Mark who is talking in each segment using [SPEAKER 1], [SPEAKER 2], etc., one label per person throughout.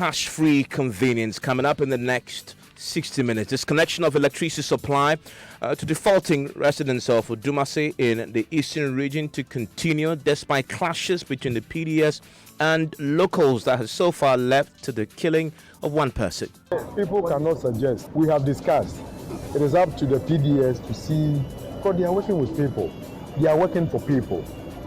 [SPEAKER 1] Cash-free convenience coming up in the next 60 minutes. Disconnection of electricity supply to defaulting residents of Dumasi in the eastern region to continue despite clashes between the PDS and locals that has so far led to the killing of one person.
[SPEAKER 2] People cannot suggest. We have discussed. It is up to the PDS to see, because they are working with people. They are working for people.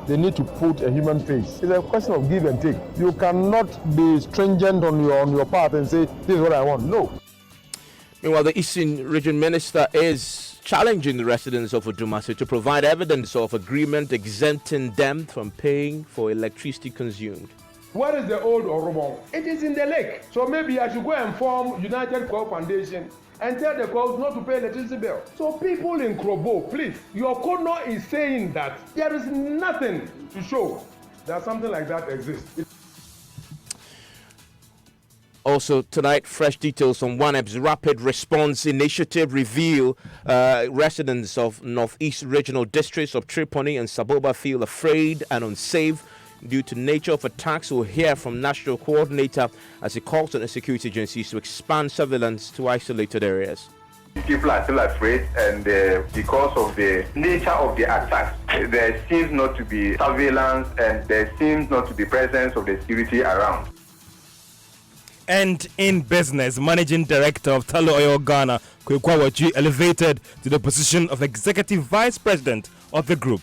[SPEAKER 2] They need to put a human face. It's a question of give and take. You cannot be stringent on your part and say, this is what I want. No.
[SPEAKER 1] Meanwhile, the Eastern Region Minister is challenging the residents of Dumasi to provide evidence of agreement exempting them from paying for electricity consumed.
[SPEAKER 3] Where is the old Orobon? It is in the lake. So maybe I should go and form United Co Foundation and tell the coast not to pay electricity bill. So people in Krobo, please, your Kono is saying that there is nothing to show that something like that exists.
[SPEAKER 1] Also tonight, fresh details on OneApp's rapid response initiative reveal residents of Northeast Regional Districts of Tripoli and Saboba feel afraid and unsafe due to nature of attacks. We'll hear from National Coordinator as he calls on the security agencies to expand surveillance to isolated areas.
[SPEAKER 4] People are still afraid, and because of the nature of the attacks, there seems not to be surveillance and there seems not to be presence of the security around.
[SPEAKER 5] And in business, Managing Director of Tullow Oil Ghana, Kwekwa Waji, elevated to the position of Executive Vice President of the group.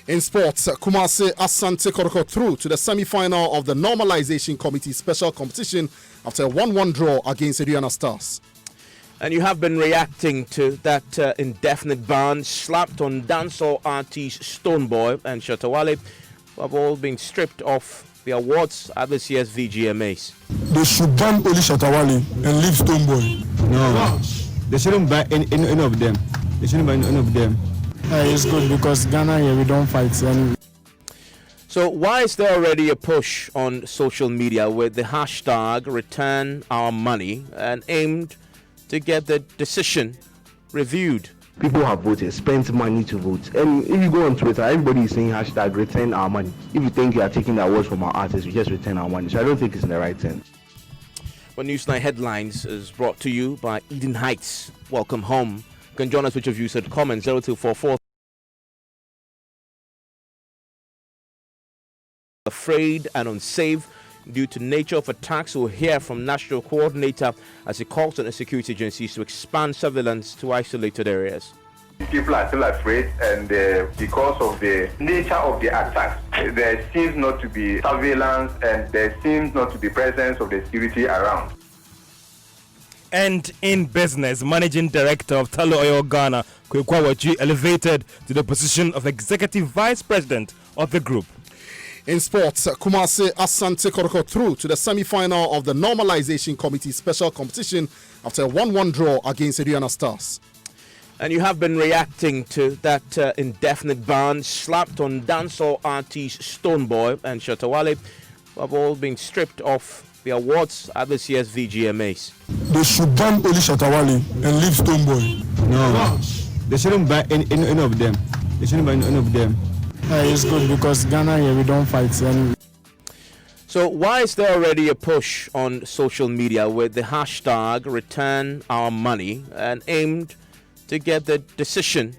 [SPEAKER 6] In sports, Kumasi Asante Koroko through to the semi-final of the Normalization Committee special competition after a 1-1 draw against Aduana Stars.
[SPEAKER 1] And you have been reacting to that indefinite ban slapped on dancehall artists Stonebwoy and Shatawale, who have all been stripped of the awards at this year's VGMAs.
[SPEAKER 2] They should ban only Shatawale and leave Stonebwoy.
[SPEAKER 7] No, they shouldn't ban any of them. They shouldn't ban any of them.
[SPEAKER 8] It's good because Ghana here we don't fight.
[SPEAKER 1] So why is there already a push on social media with the hashtag Return Our Money and aimed to get the decision reviewed?
[SPEAKER 9] People have voted, spent money to vote. And if you go on Twitter, everybody is saying hashtag Return Our Money. If you think you are taking the awards from our artists, we just return our money. So I don't think it's in the right sense.
[SPEAKER 1] Well, Newsnight Headlines is brought to you by Eden Heights. Welcome home. You can join us with your views and comments 0244. Afraid and unsafe due to nature of attacks. We'll hear from National Coordinator as he calls on the security agencies to expand surveillance to isolated areas.
[SPEAKER 4] People are still afraid, and because of the nature of the attacks, there seems not to be surveillance and there seems not to be presence of the security around.
[SPEAKER 5] And in business, Managing Director of Tullow Oil Ghana, Kwekwa Waji, elevated to the position of Executive Vice President of the group.
[SPEAKER 6] In sports, Kumasi Asante Koroko through to the semi-final of the Normalization Committee special competition after a 1-1 draw against Aduana Stars.
[SPEAKER 1] And you have been reacting to that indefinite ban slapped on dancehall artists Stonebwoy and Shatawale, who have all been stripped of the awards at this year's VGMAs.
[SPEAKER 2] They should ban only Shatawale and leave Stonebwoy.
[SPEAKER 7] No, they shouldn't ban any of them. They shouldn't ban any of them.
[SPEAKER 8] It's good because Ghana here we don't fight.
[SPEAKER 1] So why is there already a push on social media with the hashtag Return Our Money and aimed to get the decision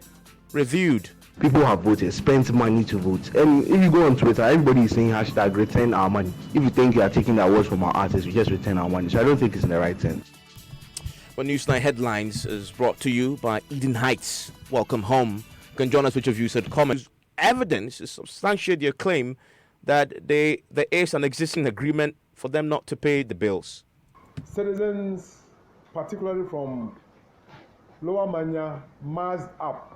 [SPEAKER 1] reviewed?
[SPEAKER 9] People have voted, spent money to vote. And if you go on Twitter, everybody is saying hashtag Return Our Money. If you think you are taking the awards from our artists, we just return our money. So I don't think it's in the right sense.
[SPEAKER 1] Well, Newsnight Headlines is brought to you by Eden Heights. Welcome home. You can join us with your views and comments. Evidence is substantiate your claim that there is an existing agreement for them not to pay the bills.
[SPEAKER 3] Citizens, particularly from Lower Manya, massed up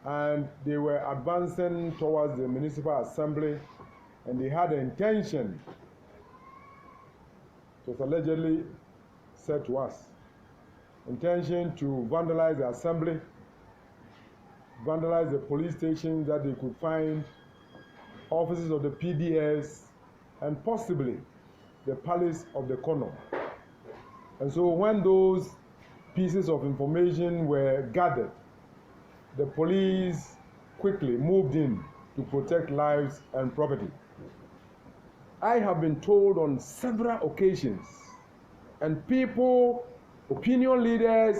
[SPEAKER 3] and they were advancing towards the municipal assembly, and they had the intention, it was allegedly said to us, intention to vandalize the assembly, vandalize the police station that they could find, offices of the PDS, and possibly the palace of the Kono. And so when those pieces of information were gathered, the police quickly moved in to protect lives and property. I have been told on several occasions, and people, opinion leaders,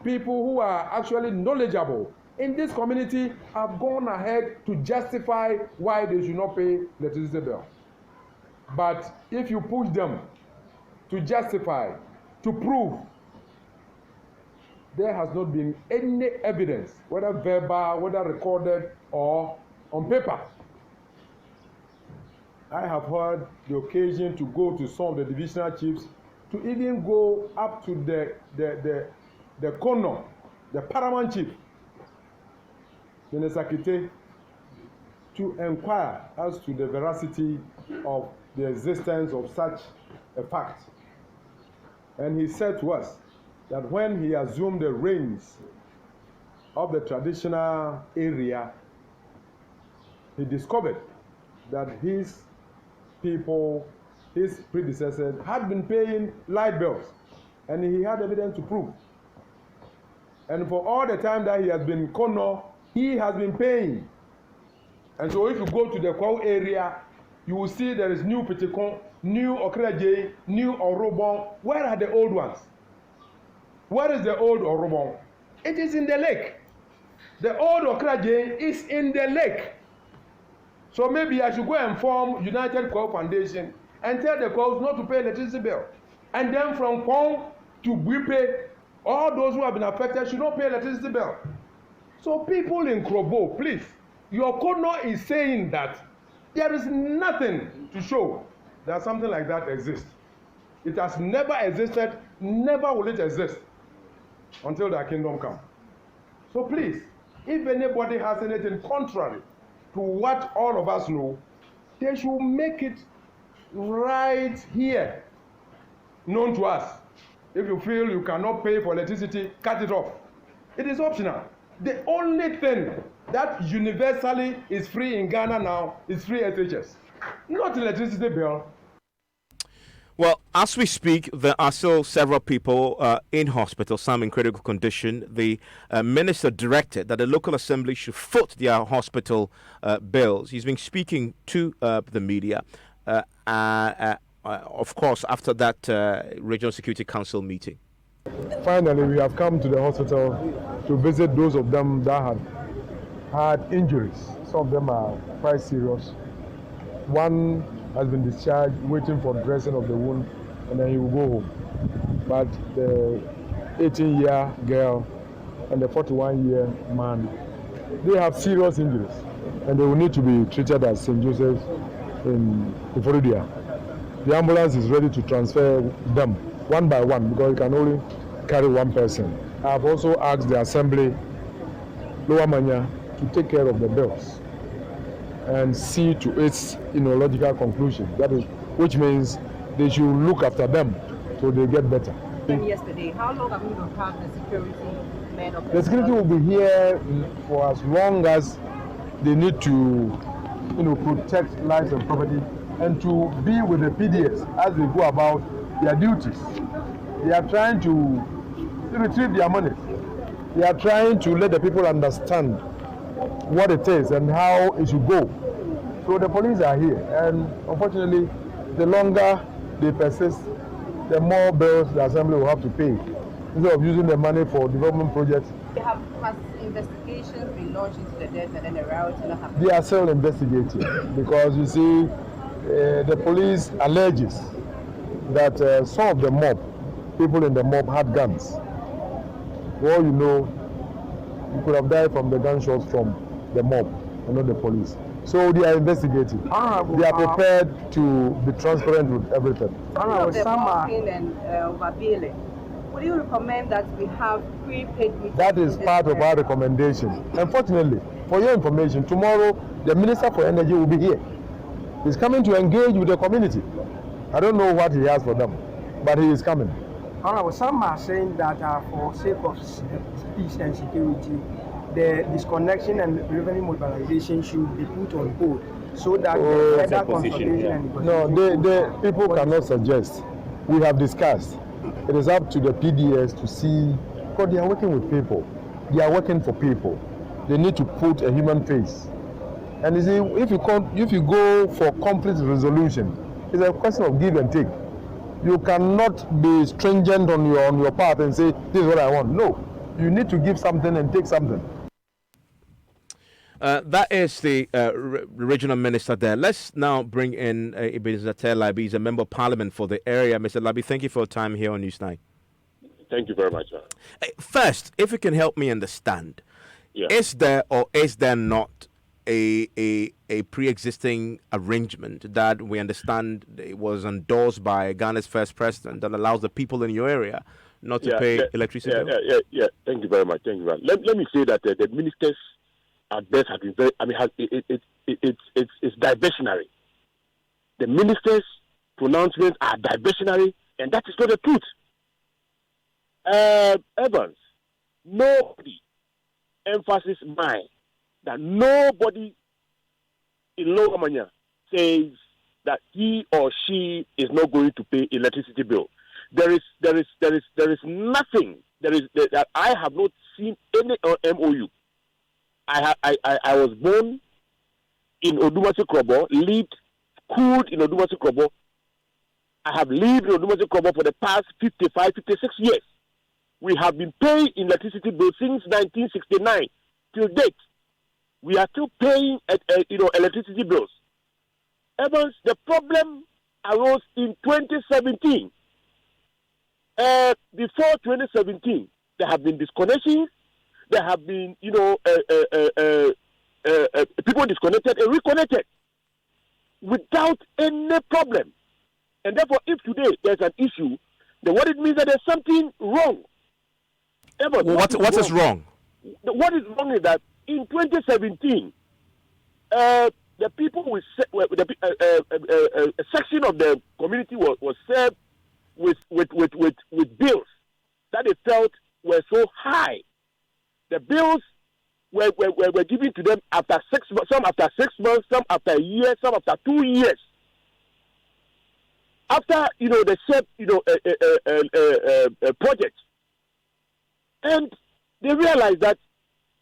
[SPEAKER 3] people who are actually knowledgeable in this community have gone ahead to justify why they should not pay electricity bill. But if you push them to justify, to prove, there has not been any evidence, whether verbal, whether recorded, or on paper. I have had the occasion to go to some of the divisional chiefs, to even go up to the Kono, the paramount chief, Minister Kite, to inquire as to the veracity of the existence of such a fact. And he said to us that when he assumed the reins of the traditional area, he discovered that his people, his predecessors, had been paying light bills, and he had evidence to prove. And for all the time that he has been in Kono, he has been paying. And so if you go to the Kwao area, you will see there is new Petikon, new Okraje, new Orobon. Where are the old ones? Where is the old Orobon? It is in the lake. The old Okraje is in the lake. So maybe I should go and form United Kwao Foundation and tell the Kwaos not to pay electricity bill. And then from Kwao to Buipe, all those who have been affected should not pay electricity bill. So people in Krobo, please, your Kono is saying that there is nothing to show that something like that exists. It has never existed, never will it exist until the kingdom comes. So please, if anybody has anything contrary to what all of us know, they should make it right here known to us. If you feel you cannot pay for electricity, cut it off. It is optional. The only thing that universally is free in Ghana now is free SHS, not electricity bill.
[SPEAKER 1] Well, as we speak, there are still several people in hospital, some in critical condition. The minister directed that the local assembly should foot their hospital bills. He's been speaking to the media, of course, after that Regional Security Council meeting.
[SPEAKER 2] Finally, we have come to the hospital to visit those of them that have had injuries. Some of them are quite serious. One has been discharged, waiting for dressing of the wound, and then he will go home. But the 18-year girl and the 41-year man, they have serious injuries, and they will need to be treated at St. Joseph's in Florida. The ambulance is ready to transfer them one by one because it can only carry one person. I have also asked the assembly, Lower Manya, to take care of the bills and see to its logical conclusion. That is, which means they should look after them so they get better.
[SPEAKER 10] Yesterday, how long are we going to have the security men of
[SPEAKER 2] the security will be here for as long as they need to, protect lives and property and to be with the PDS as they go about their duties. They are trying to retrieve their money. They are trying to let the people understand what it is and how it should go. So the police are here, and unfortunately, the longer they persist, the more bills the assembly will have to pay instead of using the money for development projects.
[SPEAKER 10] Has investigations been launched into the death and then the rioting happened?
[SPEAKER 2] They are still investigating because you see, the police alleges that some of the mob, people in the mob, had guns. Well, you could have died from the gunshots from the mob and not the police. So they are investigating. They are prepared to be transparent with everything.
[SPEAKER 10] Would you recommend that we have prepaid meetings?
[SPEAKER 2] That is part of our recommendation. Unfortunately, for your information, tomorrow the Minister for Energy will be here. He's coming to engage with the community. I don't know what he has for them, but he is coming.
[SPEAKER 11] Some are saying that for sake of peace and security, the disconnection and revenue mobilization should be put on hold so that the further consultation and
[SPEAKER 2] the people cannot suggest. We have discussed. It is up to the PDS to see, because they are working with people. They are working for people. They need to put a human face. And you see, if you go for conflict resolution, It's a question of give and take. You cannot be stringent on your path and say, this is what I want. No. You need to give something and take something.
[SPEAKER 1] That is the regional minister there. Let's now bring in Ebenezer Labi. He's a member of parliament for the area. Mr. Labi, thank you for your time here on Newsnight.
[SPEAKER 12] Thank you very much, sir.
[SPEAKER 1] First, if you can help me understand,
[SPEAKER 12] Yeah.
[SPEAKER 1] is there or is there not a pre-existing arrangement that we understand it was endorsed by Ghana's first president that allows the people in your area not to pay electricity bills?
[SPEAKER 12] Yeah. Thank you very much. Let me say that the ministers at best have been very. I mean, it's diversionary. The ministers' pronouncements are diversionary, and that is not the truth. Evans, nobody, emphasis mine, that nobody in Lower Manya says that he or she is not going to pay electricity bill. There is nothing. That I have not seen any MOU. I was born in Odumasi Krobo, lived, schooled in Odumasi Krobo. I have lived in Odumasi Krobo for the past 55, 56 years. We have been paying electricity bill since 1969 till date. We are still paying electricity bills. Evans, the problem arose in 2017. Before 2017, there have been disconnections. There have been, people disconnected and reconnected without any problem. And therefore, if today there's an issue, then what it means that there's something wrong. Evans,
[SPEAKER 1] what is wrong?
[SPEAKER 12] What is wrong is that in 2017, the people a section of the community was served with bills that they felt were so high. The bills were given to them after 6 months, some after 6 months, some after a year, some after 2 years. After the SHEP project, and they realized that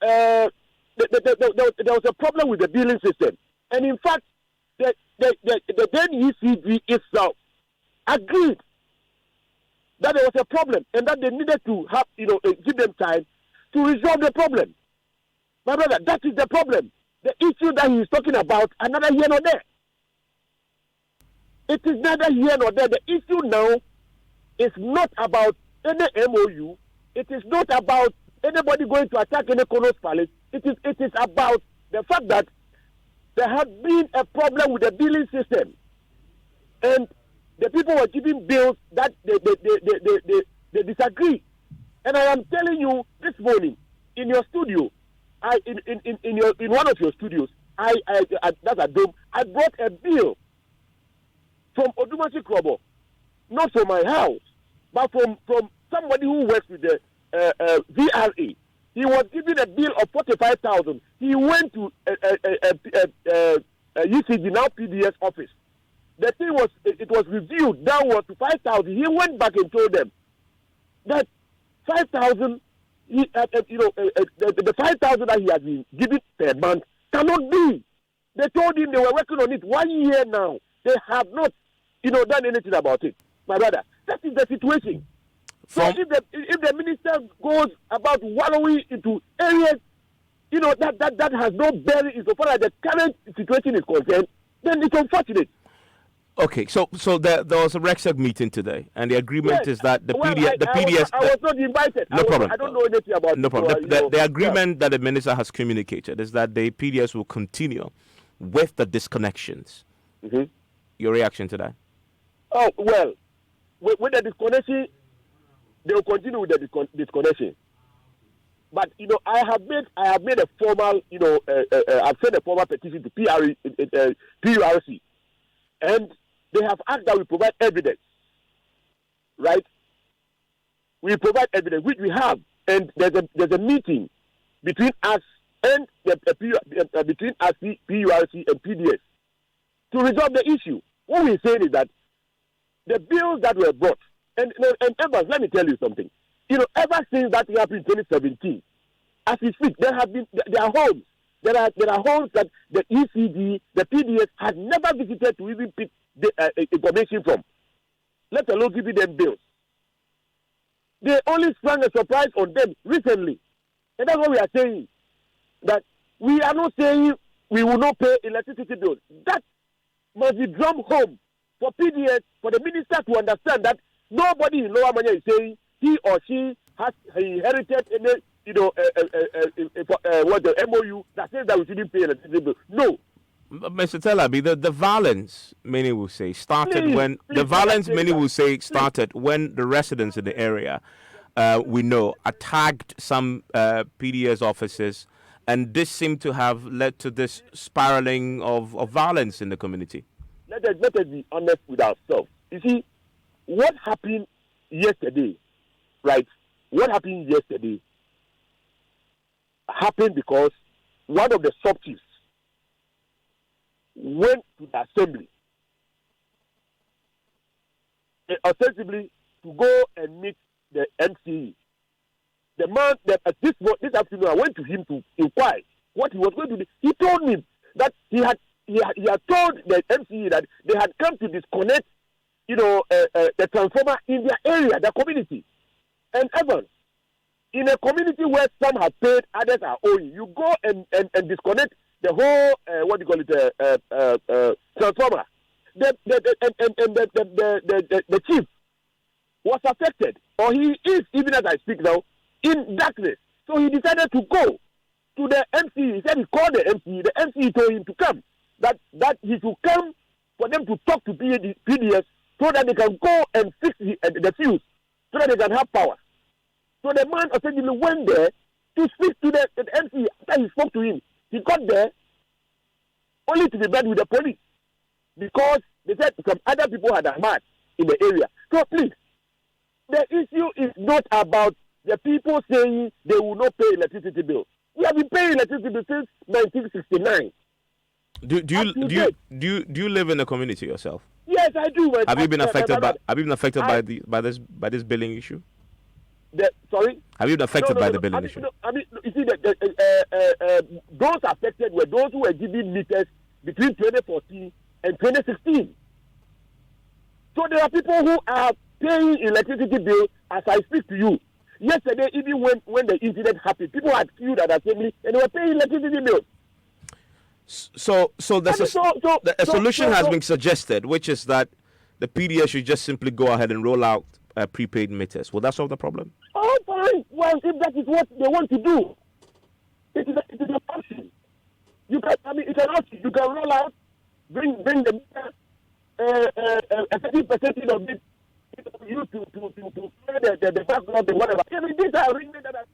[SPEAKER 12] there was a problem with the billing system, and in fact, the then ECG itself agreed that there was a problem and that they needed to have give them time to resolve the problem. My brother, that is the problem. The issue that he is talking about, another here nor there. It is neither here nor there. The issue now is not about any MOU. It is not about anybody going to attack any Konos Palace. It is about the fact that there has been a problem with the billing system, and the people were giving bills that they disagree. And I am telling you this morning in your studio, in one of your studios, that's a dome. I brought a bill from Odumasi Krobo, not from my house, but from somebody who works with the VRA. He was given a bill of 45,000. He went to UCG, now PDS office. The thing was, it was reviewed downward to 5,000. He went back and told them that 5,000, the 5,000 that he had been given per month cannot be. They told him they were working on it 1 year now. They have not, done anything about it. My brother, that is the situation. So if the minister goes about wallowing into areas, that has no bearing insofar as the current situation is concerned, then it's unfortunate.
[SPEAKER 1] Okay, so there was a RECSEC meeting today, and the agreement is that the PDS.
[SPEAKER 12] I was not invited.
[SPEAKER 1] No problem.
[SPEAKER 12] I don't know anything about.
[SPEAKER 1] No problem. The agreement that the minister has communicated is that the PDS will continue with the disconnections.
[SPEAKER 12] Mm-hmm.
[SPEAKER 1] Your reaction to that?
[SPEAKER 12] Oh well, with the disconnection, they will continue with the disconnection. But I have made a formal, I've sent a formal petition to PURC, and they have asked that we provide evidence, right? We provide evidence, which we have, and there's a meeting between us and between us, PURC and PDS to resolve the issue. What we're saying is that the bills that were brought, and Evans, let me tell you something. Ever since that happened in 2017, as we speak, there are homes. There are homes that the ECG, the PDS, has never visited to even pick information from, let alone giving them bills. They only sprung a surprise on them recently. And that's what we are saying. That we are not saying we will not pay electricity bills. That must be drummed home for PDS, for the minister to understand that nobody in Lower Manya is saying he or she has inherited any, what the MOU that says that we shouldn't pay electricity bills. No.
[SPEAKER 1] Mr. Telabi, the violence, many will say, started when the residents in the area, we know, attacked some PDS officers, and this seemed to have led to this spiraling of violence in the community.
[SPEAKER 12] Let us be honest with ourselves. You see, what happened yesterday, right? What happened yesterday happened because one of the sub-chiefs went to the assembly ostensibly to go and meet the MCE. The man that this afternoon I went to him to inquire what he was going to do. He told me that he had told the MCE that they had come to disconnect, the transformer in their area, the community. And Evans, in a community where some have paid, others are owing, you go and disconnect the whole transformer. The chief was affected, or he is, even as I speak now, in darkness. So he decided to go to the MCE. He said he called the MCE. The MCE told him to come, that he should come for them to talk to PDS so that they can go and fix the fuse, so that they can have power. So the man essentially went there to speak to the MCE. After he spoke to him, he got there only to be met with the police, because they said some other people had a match in the area. So please, the issue is not about the people saying they will not pay electricity bill. We have been paying electricity bill since 1969.
[SPEAKER 1] Do you live in a community yourself?
[SPEAKER 12] Yes, I do.
[SPEAKER 1] Have you been affected by this billing issue?
[SPEAKER 12] Sorry?
[SPEAKER 1] Have you been affected by the billing issue?
[SPEAKER 12] You see, those affected were those who were given meters between 2014 and 2016. So there are people who are paying electricity bill as I speak to you. Yesterday, even when the incident happened, people had queued at assembly and they were paying electricity bills.
[SPEAKER 1] So a solution has been suggested, which is that the PDS should just simply go ahead and roll out prepaid meters. Will that solve the problem?
[SPEAKER 12] Oh, fine. Well, if that is what they want to do, it is an option. It's an option. You can roll out, bring the meter, 30% of it, you to pay the background and whatever. These are arrangements that are.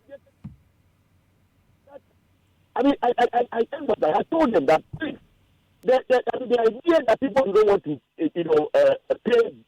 [SPEAKER 12] I told them that please, the idea that people don't want to, pay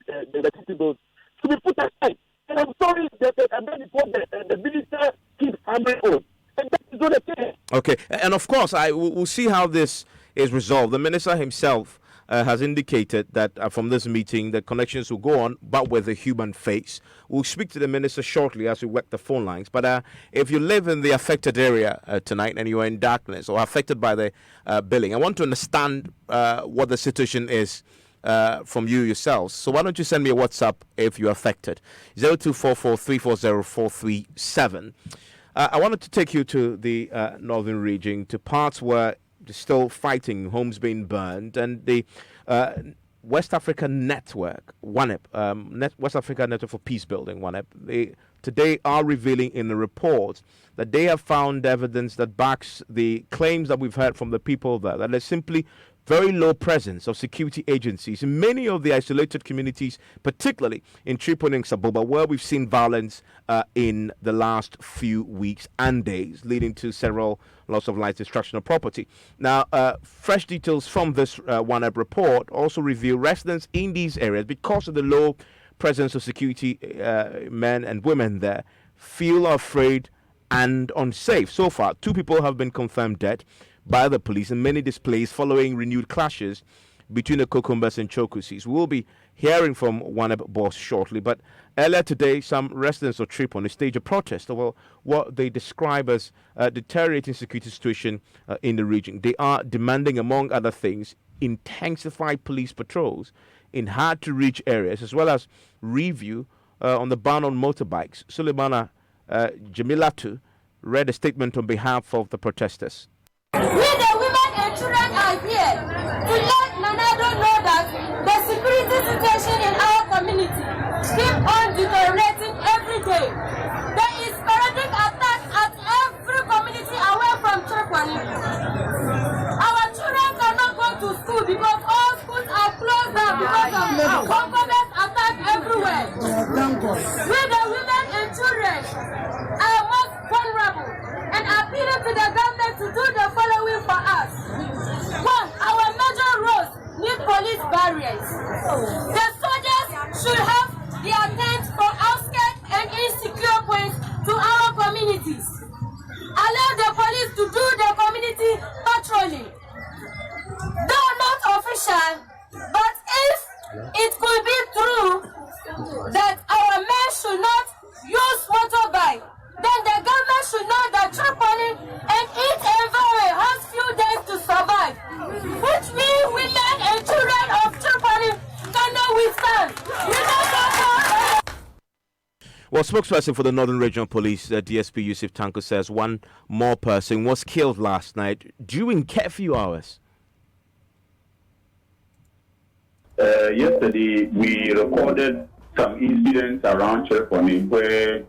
[SPEAKER 12] the electricity bills to be put aside. And I'm sorry that the minister keeps hammering on. And that is not the case.
[SPEAKER 1] Okay, and of course, we'll see how this is resolved. The minister himself has indicated that from this meeting, the connections will go on, but with a human face. We'll speak to the minister shortly as we work the phone lines. But if you live in the affected area tonight and you are in darkness or affected by the billing, I want to understand what the situation is from you yourselves. So why don't you send me a WhatsApp if you're affected? 0244340437. I wanted to take you to the northern region, to parts where they're still fighting, homes being burned, and the West African Network, WANEP, West Africa Network for Peace Building, WANEP, they today are revealing in the report that they have found evidence that backs the claims that we've heard from the people there, that there's simply very low presence of security agencies in many of the isolated communities, particularly in Tripoli and Saboba, where we've seen violence in the last few weeks and days, leading to several loss of life, destruction of property. Now, fresh details from this WANEP report also reveal residents in these areas, because of the low presence of security men and women there, feel afraid and unsafe. So far, 2 people have been confirmed dead by the police and many displaced following renewed clashes between the Kokumbas and Chokusis. We'll be hearing from WANEP boss shortly, but earlier today, some residents of Tripoli staged a protest over what they describe as a deteriorating security situation in the region. They are demanding, among other things, intensified police patrols in hard-to-reach areas, as well as review on the ban on motorbikes. Suleimana Jamilatu read a statement on behalf of the protesters.
[SPEAKER 13] We, the women and children, are here to let Nanado know that the security situation in our community keeps on deteriorating every day. There is sporadic attacks at every community away from Tripoli. Our children cannot go to school because all schools are closed down because of component attack everywhere. We, the women and children, are most vulnerable and appealing to the government to do the following for us. One, our major roads need police barriers. The soldiers should have their tents for outskirts and insecure points to our communities. Allow the police to do the community patrolling. Though not official, but if it could be true that our men should not use motorbike, then the government should know that Tripoli and its environment has few days to survive, which we, women and children of Tripoli, cannot withstand.
[SPEAKER 1] Well, spokesperson for the Northern Regional Police, DSP Yusuf Tanko, says one more person was killed last night during curfew hours.
[SPEAKER 14] Yesterday, we recorded some incidents around Tripoli where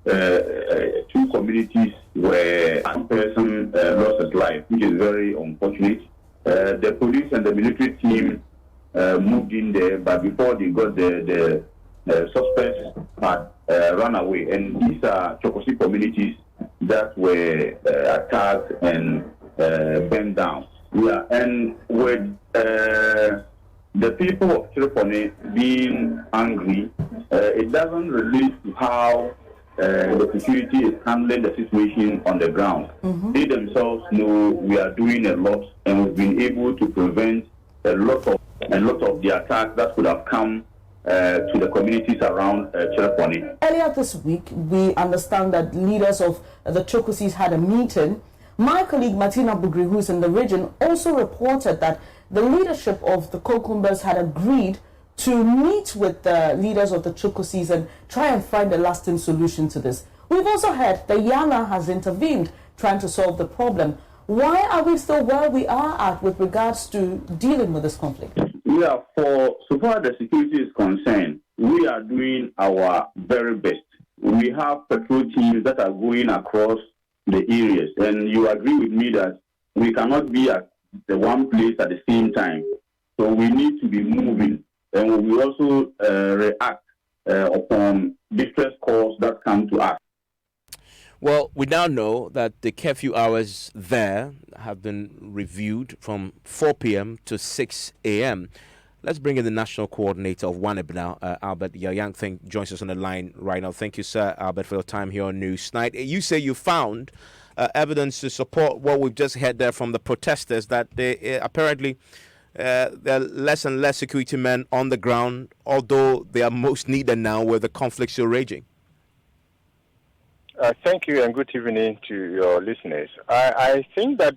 [SPEAKER 14] two communities where one person lost his life, which is very unfortunate. The police and the military team moved in there, but before they got the suspects had run away. And these are Chokosi communities that were attacked and burned down. Yeah, and with the people of Tripoli being angry, it doesn't relate to how the security is handling the situation on the ground. They themselves know we are doing a lot, and we've been able to prevent a lot of the attacks that could have come to the communities around Tripoli.
[SPEAKER 15] Earlier this week, we understand that leaders of the Chokosis had a meeting. My colleague Martina Bugri, who is in the region, also reported that the leadership of the Kokumbas had agreed to meet with the leaders of the Chokosis and try and find a lasting solution to this. We've also heard that Yana has intervened trying to solve the problem. Why are we still where we are at with regards to dealing with this conflict?
[SPEAKER 14] Yeah, for so far the security is concerned, we are doing our very best. We have patrol teams that are going across the areas, and you agree with me that we cannot be at the one place at the same time. So we need to be moving, and we also react upon distress calls that come to us.
[SPEAKER 1] Well, we now know that the curfew hours there have been reviewed from 4 p.m. to 6 a.m. Let's bring in the national coordinator of WANEB now, Albert Yayank, joins us on the line right now. Thank you, sir, Albert, for your time here on Newsnight. You say you found evidence to support what we've just heard there from the protesters, that they apparently there are less and less security men on the ground, although they are most needed now where the conflicts are raging.
[SPEAKER 16] Thank you and good evening to your listeners. I think that,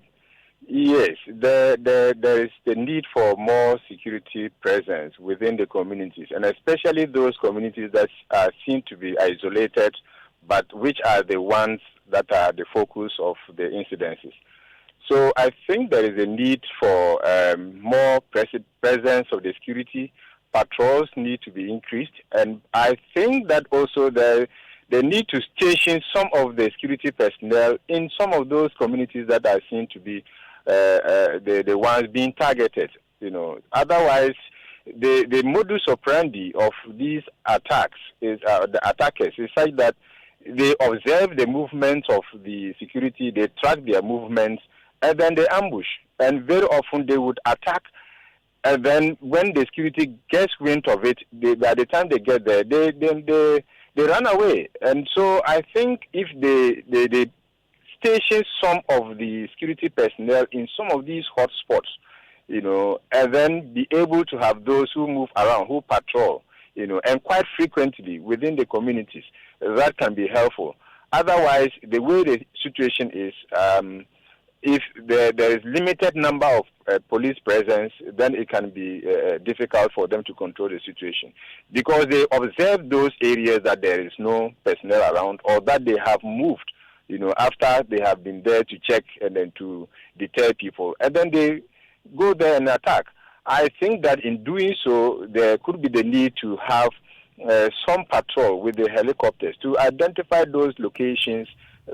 [SPEAKER 16] yes, there is the need for more security presence within the communities, and especially those communities that seem to be isolated, but which are the ones that are the focus of the incidences. So I think there is a need for more presence of the security. Patrols need to be increased, and I think that also they need to station some of the security personnel in some of those communities that are seen to be the ones being targeted. Otherwise, the modus operandi of these attacks is the attackers is such that they observe the movements of the security, they track their movements, and then they ambush. And very often they would attack, and then when the security gets wind of it, by the time they get there, they run away. And so I think if they station some of the security personnel in some of these hot spots, and then be able to have those who move around, who patrol, and quite frequently within the communities, that can be helpful. Otherwise, the way the situation is, if there is limited number of police presence, then it can be difficult for them to control the situation, because they observe those areas that there is no personnel around, or that they have moved, after they have been there to check and then to deter people, and then they go there and attack. I think that in doing so, there could be the need to have some patrol with the helicopters to identify those locations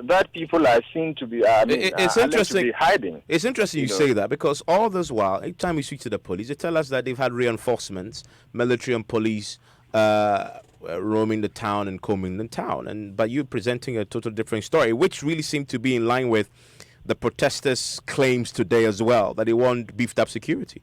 [SPEAKER 16] that people are seen to be,
[SPEAKER 1] it's interesting.
[SPEAKER 16] To be hiding.
[SPEAKER 1] It's interesting you say that, because all this while, every time we speak to the police, they tell us that they've had reinforcements, military and police roaming the town and combing the town. But you're presenting a totally different story, which really seemed to be in line with the protesters' claims today as well, that they want beefed up security.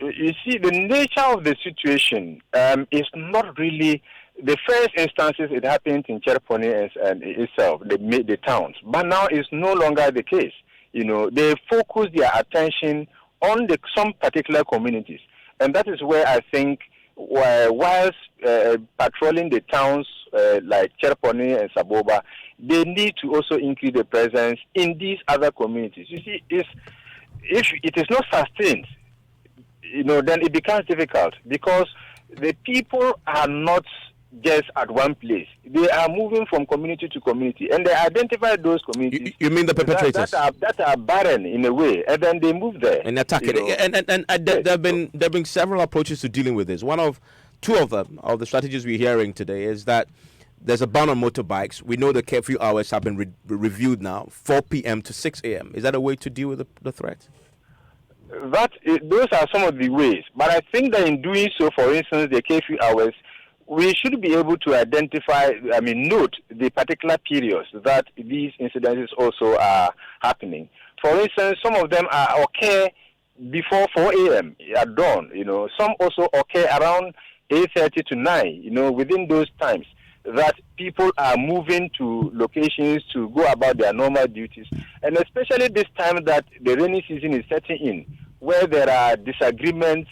[SPEAKER 16] You see, the nature of the situation is not really. The first instances, it happened in Chereponi and itself, the towns. But now it's no longer the case. They focus their attention on some particular communities. And that is where I think, whilst patrolling the towns like Chereponi and Saboba, they need to also increase the presence in these other communities. You see, if it is not sustained, then it becomes difficult, because the people are not just at one place. They are moving from community to community, and they identify those communities.
[SPEAKER 1] You mean the perpetrators
[SPEAKER 16] that are barren in a way, and then they move there
[SPEAKER 1] and attack it. And there have been several approaches to dealing with this. Two of the strategies we're hearing today is that there's a ban on motorbikes. We know the curfew hours have been reviewed now, 4 p.m. to 6 a.m. Is that a way to deal with the threat?
[SPEAKER 16] Those are some of the ways. But I think that in doing so, for instance, the curfew hours, we should be able to note the particular periods that these incidents also are happening. For instance, some of them occur before 4 a.m. at dawn. Some also occur around 8:30 to 9. Within those times that people are moving to locations to go about their normal duties, and especially this time that the rainy season is setting in, where there are disagreements,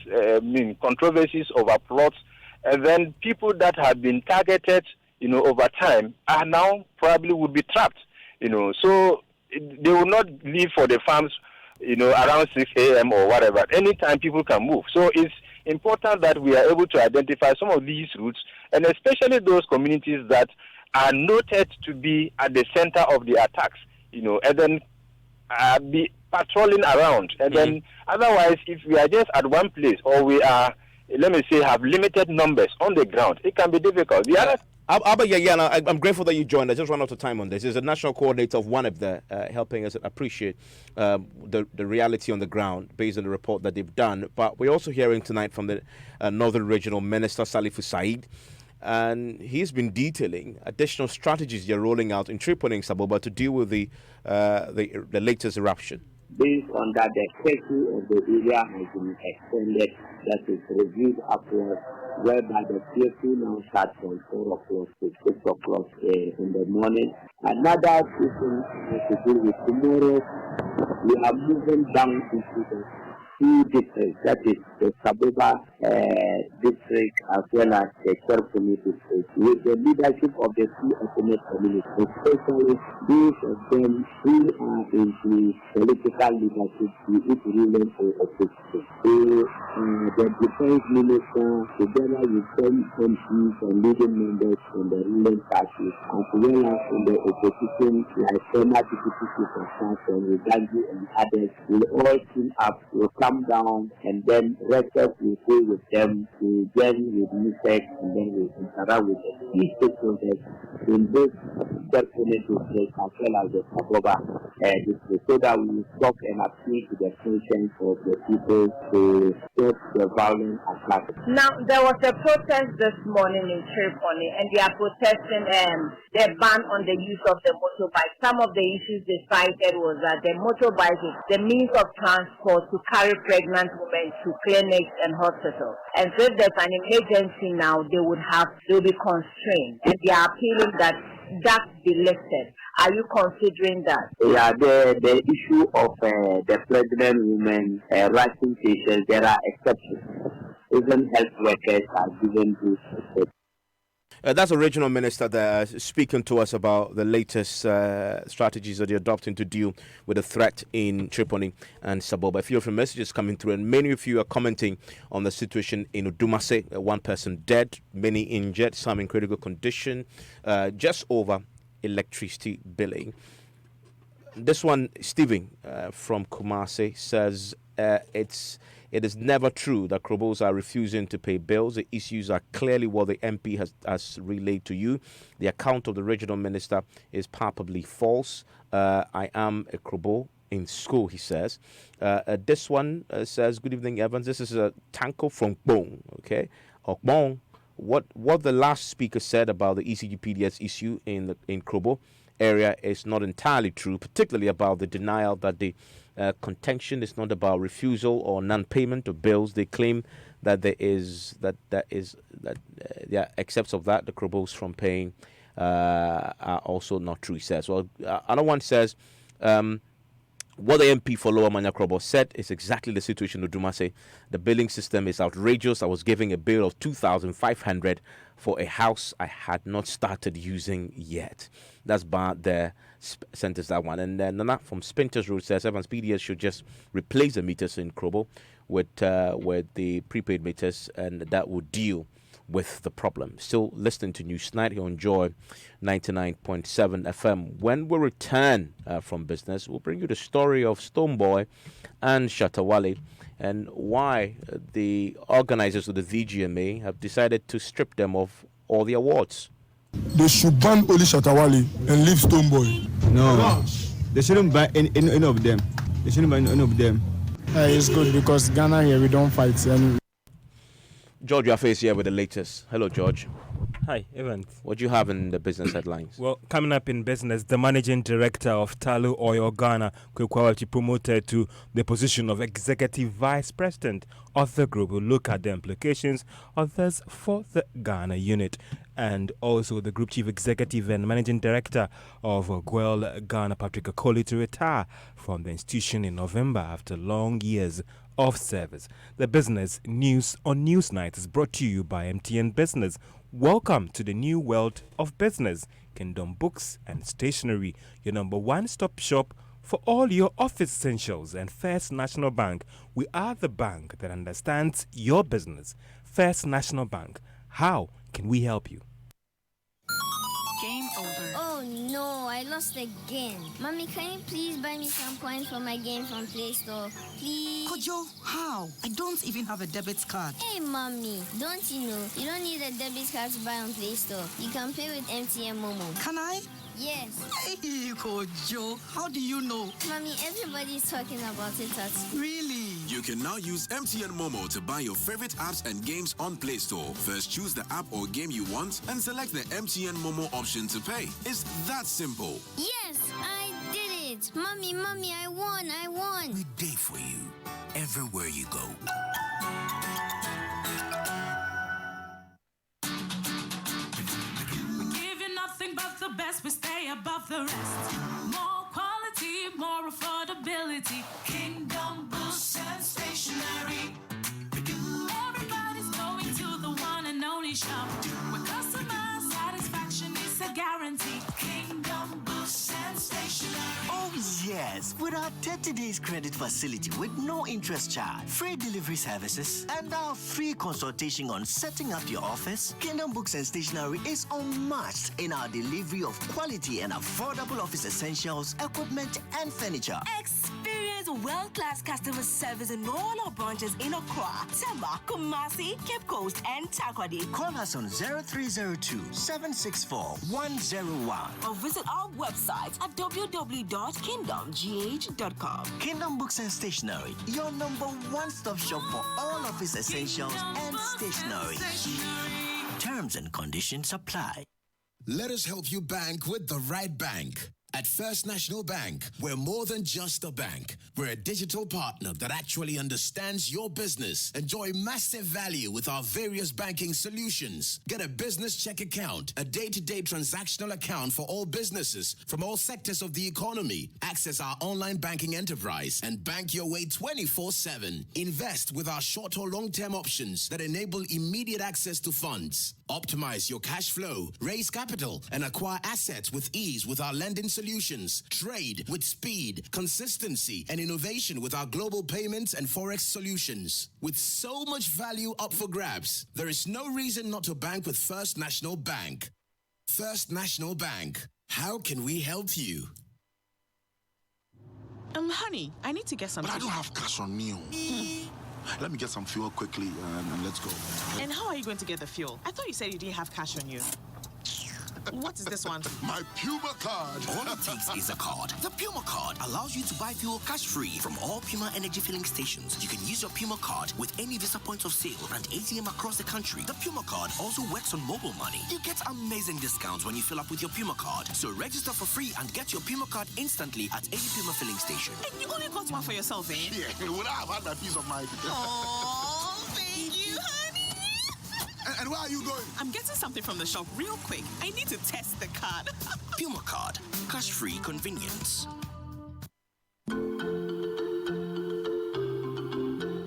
[SPEAKER 16] controversies over plots. And then people that have been targeted, over time are now probably would be trapped, So they will not leave for the farms, around 6 a.m. or whatever. Anytime people can move. So it's important that we are able to identify some of these routes, and especially those communities that are noted to be at the center of the attacks, and then be patrolling around. And then otherwise, if we are just at one place, or we are, let me say, have limited numbers on the ground, it can be difficult. The other
[SPEAKER 1] Albert Yayana, I'm grateful that you joined. I just ran out of time on this. He's a national coordinator of OneUp there, helping us appreciate the reality on the ground based on the report that they've done. But we're also hearing tonight from the Northern Regional Minister, Salifu Said, and he's been detailing additional strategies they're rolling out in Tripoli and Saboba to deal with the latest eruption.
[SPEAKER 17] Based on that, the curfew of the area has been extended, that is reviewed upwards, whereby the curfew now starts from 4 o'clock to 6 o'clock in the morning. Another thing to do with tomorrow, we are moving down into the two districts, that is the Saboba district as well as the Chereponi district, with the leadership of the two ethnic communities, especially those of them who are into political leadership, if ruling or opposition. So the defense minister, together with some MPs and leading members in the ruling party, as well as in the opposition, like former deputy chief of staff and Rigathi and others, will all team up, will come down, and then rest will go with them to join with MISEC, and then we interact with the key stakeholders in this Chereponi district as well as the Saboba district, so that we will stop and appeal to the conscience of the people to stop the violent attacks.
[SPEAKER 10] Now, there was a protest this morning in Chereponi, and they are protesting the ban on the use of the motorbike. Some of the issues they cited was that the motorbike is the means of transport to carry pregnant women to clinics and hospitals. And so if there's an emergency now, they will be constrained, and they are appealing that be lifted. Are you considering that?
[SPEAKER 17] Yeah, the issue of the pregnant women rushing patients, there are exceptions. Even health workers are given this.
[SPEAKER 1] That's a regional minister there speaking to us about the latest strategies that they're adopting to deal with the threat in Tripoli and Saboba. A few of your messages coming through, and many of you are commenting on the situation in Udumase. One person dead, many injured, some in critical condition, just over electricity billing. This one, Stephen from Kumasi, says it is never true that Krobos are refusing to pay bills. The issues are clearly what the MP has relayed to you. The account of the regional minister is palpably false. I am a Krobo in school, he says. This one says, good evening, Evans. This is a Tanko from Bong, okay? Bong. What the last speaker said about the ECGPDS issue in Krobo area is not entirely true, particularly about the denial that the contention is not about refusal or non-payment of bills. They claim that there is excepts of that the Krobos from paying are also not true, he says. Well, another one says what the MP for Lower Manya Krobo said is exactly the situation in Udumase. The billing system is outrageous. I was giving a bill of 2,500 for a house I had not started using yet. That's bad there. Centers that one. And then Nana from Spinters Road says Evans PDS should just replace the meters in Krobo with the prepaid meters, and that would deal with the problem. Still listening to News Night here on Joy 99.7 FM. When we return from business, we'll bring you the story of Stoneboy and Shatawale and why the organizers of the VGMA have decided to strip them of all the awards.
[SPEAKER 18] They should ban Oli Shatawale and leave Stoneboy.
[SPEAKER 7] No, they shouldn't ban any of them. They shouldn't ban any of them.
[SPEAKER 8] It's good because Ghana here we don't fight anyway.
[SPEAKER 1] George Yafe is here with the latest. Hello, George.
[SPEAKER 5] Hi, Evans.
[SPEAKER 1] What do you have in the business headlines?
[SPEAKER 5] Well, coming up in business, the managing director of Talu Oil Ghana, Kwekwawachi, promoted to the position of executive vice president of the group, will look at the implications of this for the Ghana unit. And also the group chief executive and managing director of Gwel Ghana, Patrick Akoli, to retire from the institution in November after long years of service. The business news on Newsnight is brought to you by MTN Business. Welcome to the new world of business. Kingdom Books and Stationery, your number one-stop shop for all your office essentials. And First National Bank, we are the bank that understands your business. First National Bank, how can we help you?
[SPEAKER 19] Game over. Oh no, I lost again. Mommy, can you please buy me some coins for my game from Play Store? Please?
[SPEAKER 20] Kojo, how? I don't even have a debit card.
[SPEAKER 19] Hey, Mommy, don't you know? You don't need a debit card to buy on Play Store. You can pay with MTN Momo.
[SPEAKER 20] Can I?
[SPEAKER 19] Yes.
[SPEAKER 20] Hey, Kojo, how do you know?
[SPEAKER 19] Mommy, everybody's talking about it at school.
[SPEAKER 20] Really?
[SPEAKER 21] You can now use MTN Momo to buy your favorite apps and games on Play Store. First, choose the app or game you want and select the MTN Momo option to pay. It's that simple.
[SPEAKER 19] Yes, I did it. Mommy, I won.
[SPEAKER 21] We day for you, everywhere you go.
[SPEAKER 22] We give you nothing but the best. We stay above the rest. More quality, more affordability. Kingdom Books and Stationery. Everybody's going to the one and only shop where customer satisfaction is a guarantee. Kingdom Books and Stationery.
[SPEAKER 23] Oh yes, with our 30 days credit facility with no interest charge, free delivery services, and our free consultation on setting up your office, Kingdom Books and Stationery is unmatched in our delivery of quality and affordable office essentials, equipment, and furniture.
[SPEAKER 24] Experience world-class customer service in all our branches in Accra, Temba, Kumasi, Cape Coast, and Takoradi.
[SPEAKER 23] Call us on 0302-764-101
[SPEAKER 24] or visit our website at www.kingdomgh.com.
[SPEAKER 23] Kingdom Books and Stationery, your number one-stop shop for all office essentials and stationery. Terms and conditions apply.
[SPEAKER 21] Let us help you bank with the right bank. At First National Bank, we're more than just a bank. We're a digital partner that actually understands your business. Enjoy massive value with our various banking solutions. Get a business check account, a day-to-day transactional account for all businesses from all sectors of the economy. Access our online banking enterprise and bank your way 24/7. Invest with our short or long-term options that enable immediate access to funds. Optimize your cash flow, raise capital, and acquire assets with ease with our lending solutions. Trade with speed, consistency, and innovation with our global payments and forex solutions. With so much value up for grabs, there is no reason not to bank with First National Bank. First National Bank. How can we help you?
[SPEAKER 3] Honey, I need to get some.
[SPEAKER 4] But I don't have cash on me. Let me get some fuel quickly and let's go.
[SPEAKER 3] And how are you going to get the fuel? I thought you said you didn't have cash on you. What is this one?
[SPEAKER 4] My Puma card.
[SPEAKER 6] All it takes is a card. The Puma card allows you to buy fuel cash-free from all Puma energy filling stations. You can use your Puma card with any Visa points of sale and ATM across the country. The Puma card also works on mobile money. You get amazing discounts when you fill up with your Puma card. So register for free and get your Puma card instantly at any Puma filling station.
[SPEAKER 3] And you only got one for yourself, eh?
[SPEAKER 4] Yeah, would I have had that piece of mind?
[SPEAKER 3] Oh, thank you, honey.
[SPEAKER 4] And where are you going?
[SPEAKER 3] I'm getting something from the shop real quick. I need to test the card.
[SPEAKER 6] Puma card. Cash-free convenience.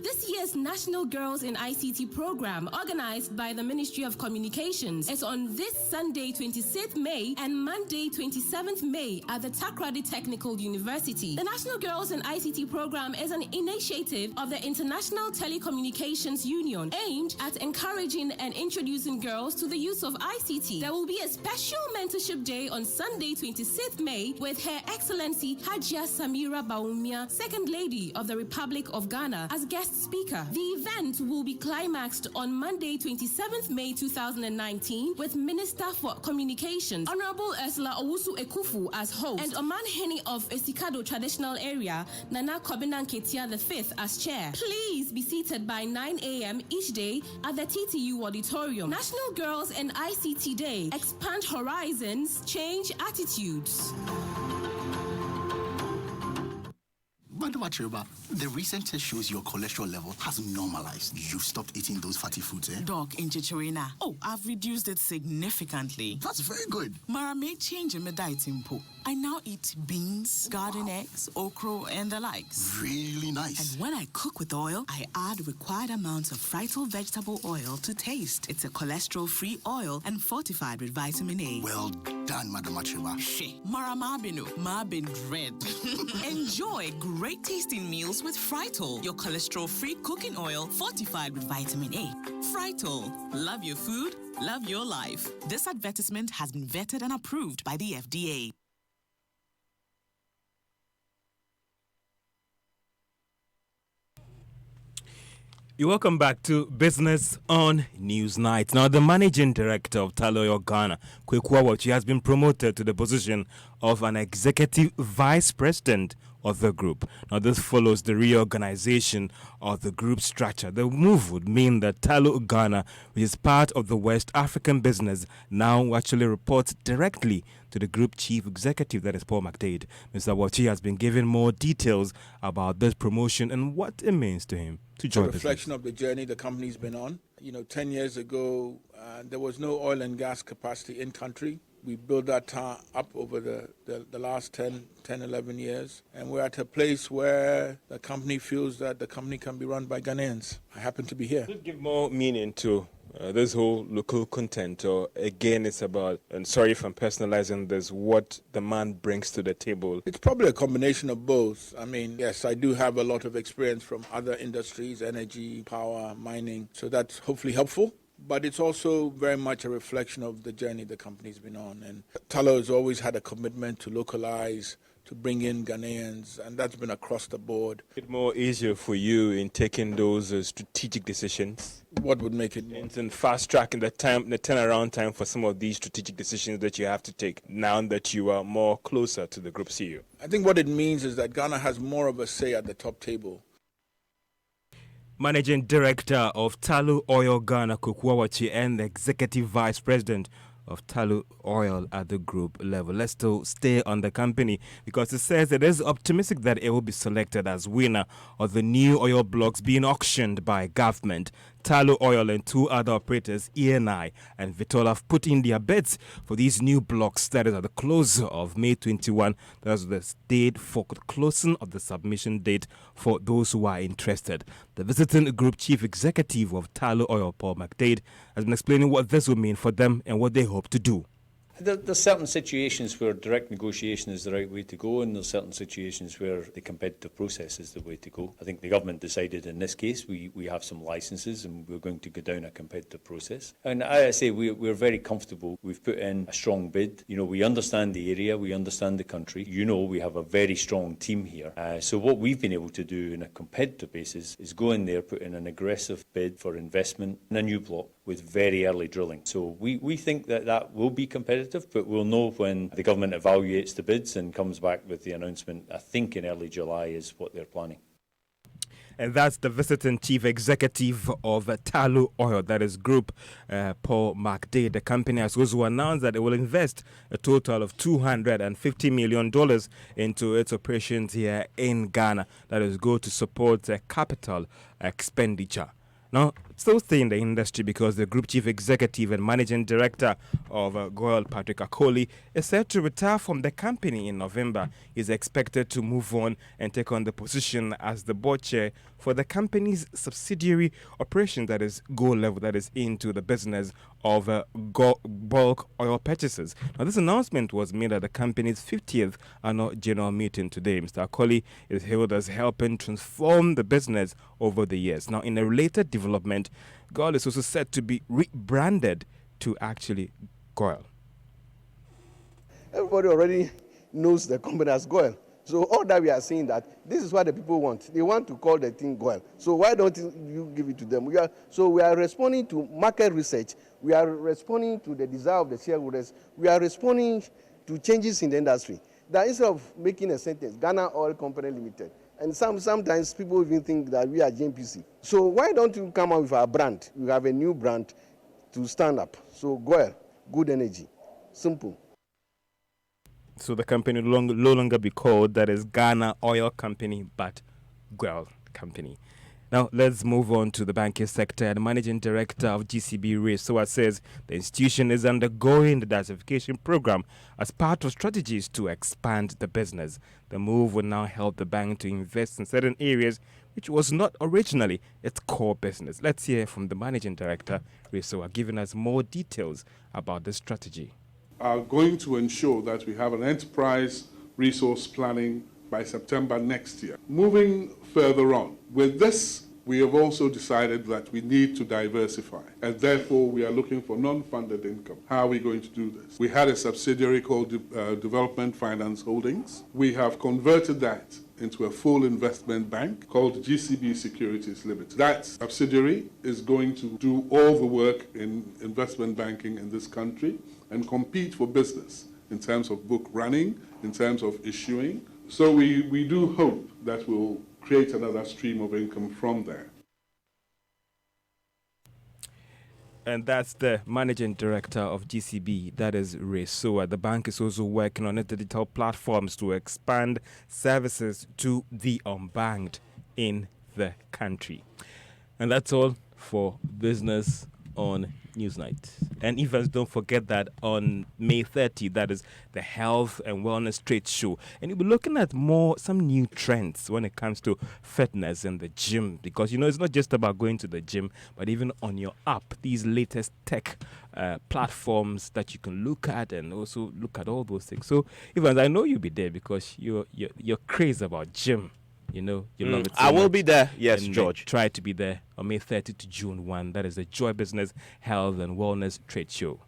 [SPEAKER 9] This year's National Girls in ICT program, organized by the Ministry of Communications, is on this Sunday, 26th May and Monday, 27th May at the Takrady Technical University. The National Girls in ICT program is an initiative of the International Telecommunications Union aimed at encouraging and introducing girls to the use of ICT. There will be a special mentorship day on Sunday, 26th May with Her Excellency Hajia Samira Baumia, Second Lady of the Republic of Ghana, as guest speaker. The event will be climaxed on Monday, 27th May 2019 with Minister for Communications, Honorable Ursula Owusu Ekufu as host, and Oman Heni of Esikado Traditional Area, Nana Kobinan Ketia V as chair. Please be seated by 9 a.m. each day at the TTU Auditorium. National Girls and ICT Day. Expand horizons, change attitudes.
[SPEAKER 4] Madam Achirba, the recent test shows your cholesterol level has normalized. You've stopped eating those fatty foods, eh?
[SPEAKER 3] Doc, in Chichirina. Oh, I've reduced it significantly.
[SPEAKER 4] That's very good.
[SPEAKER 3] Mara made change in my diet input. I now eat beans, garden eggs, okra, and the likes.
[SPEAKER 4] Really nice.
[SPEAKER 3] And when I cook with oil, I add required amounts of Frital vegetable oil to taste. It's a cholesterol-free oil and fortified with vitamin A.
[SPEAKER 4] Well done, Madam Achirba.
[SPEAKER 3] She, Mara Mabino, Mabin Dread. Enjoy great tasting meals with Frital, your cholesterol-free cooking oil fortified with vitamin A. Frital, love your food, love your life. This advertisement has been vetted and approved by the FDA.
[SPEAKER 5] You're welcome back to Business on Newsnight. Now, the managing director of Tullow Oil Ghana, Kweku Awotri, has been promoted to the position of an executive vice president of the group. Now, this follows the reorganization of the group structure. The move would mean that Tullow Ghana, which is part of the West African business, now actually reports directly to the group chief executive, that is Paul McDade. Mr. Awotri has been given more details about this promotion and what it means to him to join
[SPEAKER 25] a reflection of the journey the company's been on. 10 years ago, there was no oil and gas capacity in country. We built that up over the last 10, 11 years. And we're at a place where the company feels that the company can be run by Ghanaians. I happen to be here.
[SPEAKER 5] Just give more meaning to this whole local content, or again, it's about, and sorry if I'm personalizing this, what the man brings to the table.
[SPEAKER 25] It's probably a combination of both. I mean, yes, I do have a lot of experience from other industries, energy, power, mining, so that's hopefully helpful. But it's also very much a reflection of the journey the company's been on. And Tullow has always had a commitment to localize, to bring in Ghanaians, and that's been across the board.
[SPEAKER 5] It's more easier for you in taking those strategic decisions.
[SPEAKER 25] What would make it?
[SPEAKER 5] And fast tracking the turnaround time for some of these strategic decisions that you have to take now that you are more closer to the group CEO.
[SPEAKER 25] I think what it means is that Ghana has more of a say at the top table.
[SPEAKER 5] Managing Director of Tullow Oil Ghana, Kweku Awotri, and the Executive Vice President of Tullow Oil at the group level. Let's still stay on the company because it says it is optimistic that it will be selected as winner of the new oil blocks being auctioned by government. Tullow Oil and two other operators, ENI and Vitol, have put in their bids for these new blocks. That is at the close of May 21. That's the date for the closing of the submission date for those who are interested. The visiting group chief executive of Tullow Oil, Paul McDade, has been explaining what this will mean for them and what they hope to do.
[SPEAKER 2] There's certain situations where direct negotiation is the right way to go, and there's certain situations where the competitive process is the way to go. I think the government decided in this case we have some licences and we're going to go down a competitive process. And I say we're very comfortable. We've put in a strong bid. You know, we understand the area, we understand the country. You know, we have a very strong team here. So what we've been able to do on a competitive basis is go in there, put in an aggressive bid for investment in a new block with very early drilling. So we think that will be competitive, but we'll know when the government evaluates the bids and comes back with the announcement. I think in early July is what they're planning.
[SPEAKER 5] And that's the visiting chief executive of Tullow Oil, that is Group, Paul McDade. The company has also announced that it will invest a total of $250 million into its operations here in Ghana. That is go to support capital expenditure. Now, still stay in the industry because the group chief executive and managing director of GOIL, Patrick Akoli, is set to retire from the company in November. He is expected to move on and take on the position as the board chair for the company's subsidiary operation, that is GOIL level, that is into the business of bulk oil purchases. Now, this announcement was made at the company's 50th annual general meeting today. Mr. Akoli is hailed as helping transform the business over the years. Now, in a related development, GOIL is also said to be rebranded to actually GOIL.
[SPEAKER 11] Everybody already knows the company as GOIL. So all that we are saying that this is what the people want. They want to call the thing GOIL. So why don't you give it to them? We are responding to market research. We are responding to the desire of the shareholders. We are responding to changes in the industry. That instead of making a sentence, Ghana Oil Company Limited, and sometimes people even think that we are GNPC. So why don't you come out with our brand? We have a new brand to stand up. So GOIL, good energy, simple.
[SPEAKER 5] So the company will no longer be called, that is Ghana Oil Company, but GOIL Company. Now, let's move on to the banking sector. And the managing director of GCB, Ray Soa, says the institution is undergoing the diversification program as part of strategies to expand the business. The move will now help the bank to invest in certain areas which was not originally its core business. Let's hear from the managing director, Ray Soa, giving us more details about this strategy.
[SPEAKER 12] Are going to ensure that we have an enterprise resource planning by September next year. Moving further on, with this, we have also decided that we need to diversify, and therefore we are looking for non-funded income. How are we going to do this? We had a subsidiary called Development Finance Holdings. We have converted that into a full investment bank called GCB Securities Limited. That subsidiary is going to do all the work in investment banking in this country and compete for business in terms of book running, in terms of issuing. So we do hope that we'll create another stream of income from there.
[SPEAKER 5] And that's the managing director of GCB, that is Ray Soa. The bank is also working on digital platforms to expand services to the unbanked in the country. And that's all for Business on Newsnight. And events, don't forget that on May 30, that is the Health and Wellness Trade Show. And you'll be looking at some new trends when it comes to fitness and the gym. Because, it's not just about going to the gym, but even on your app, these latest tech platforms that you can look at and also look at all those things. So, Evans, I know you'll be there because you're crazy about gym. You love it so
[SPEAKER 1] I will
[SPEAKER 5] much.
[SPEAKER 1] be there. Yes,
[SPEAKER 5] and
[SPEAKER 1] George.
[SPEAKER 5] Try to be there on May 30 to June 1. That is the Joy Business, Health and Wellness Trade Show.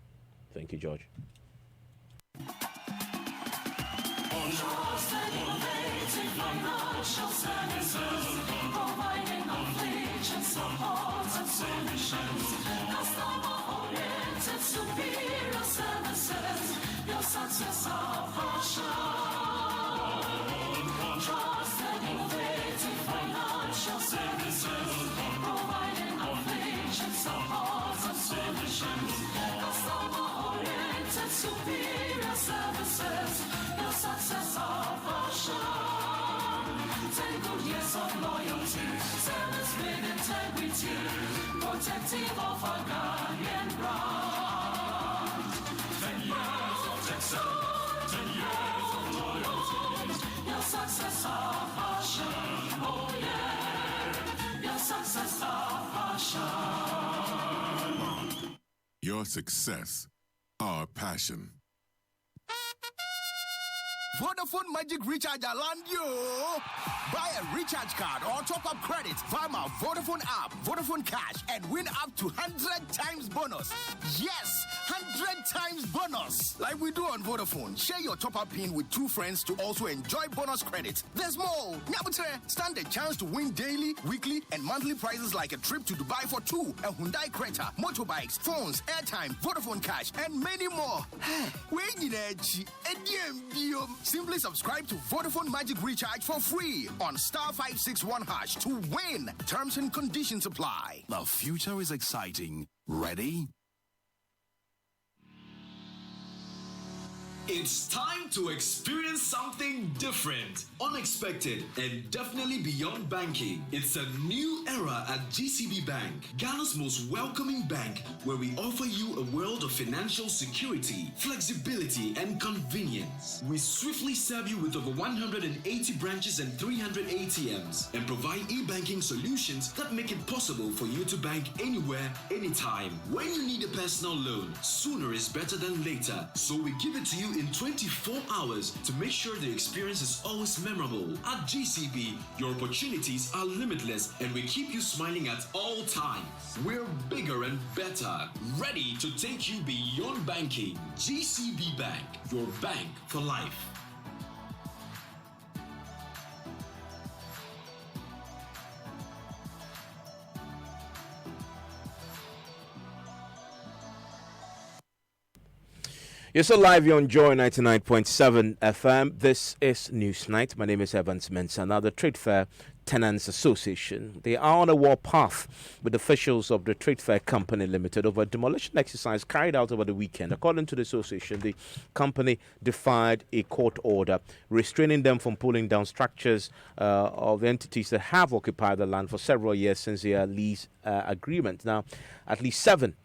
[SPEAKER 1] Thank you, George.
[SPEAKER 22] Superior services, your success. protective of our Ghanaian brand. 10 years of Texas, 10 years of loyalty. Your success our passion, oh yeah. Your success our passion.
[SPEAKER 21] Your success, our passion.
[SPEAKER 6] Vodafone Magic Recharge land you. Buy a recharge card or top up credit via my Vodafone app, Vodafone Cash, and win up to 100 times bonus. Yes, 100 times bonus. Like we do on Vodafone. Share your top up pin with 2 friends to also enjoy bonus credit. There's more. Nyabutre, stand a chance to win daily, weekly, and monthly prizes like a trip to Dubai for 2, a Hyundai Creta, motorbikes, phones, airtime, Vodafone Cash, and many more. Simply subscribe to Vodafone Magic Recharge for free on *561# to win. Terms and conditions apply.
[SPEAKER 21] The future is exciting. Ready?
[SPEAKER 10] It's time to experience something different, unexpected, and definitely beyond banking. It's a new era at GCB Bank, Ghana's most welcoming bank, where we offer you a world of financial security, flexibility, and convenience. We swiftly serve you with over 180 branches and 300 ATMs, and provide e-banking solutions that make it possible for you to bank anywhere, anytime. When you need a personal loan, sooner is better than later, so we give it to you in 24 hours to make sure the experience is always memorable. At GCB, your opportunities are limitless and we keep you smiling at all times. We're bigger and better, ready to take you beyond banking. GCB Bank, your bank for life.
[SPEAKER 1] You're so live, you're on Joy 99.7 FM. This is News Night. My name is Evans Mensah. Now, the Trade Fair Tenants Association, they are on a war path with officials of the Trade Fair Company Limited over a demolition exercise carried out over the weekend. According to the association, the company defied a court order restraining them from pulling down structures of entities that have occupied the land for several years since their lease agreement. Now, at least 7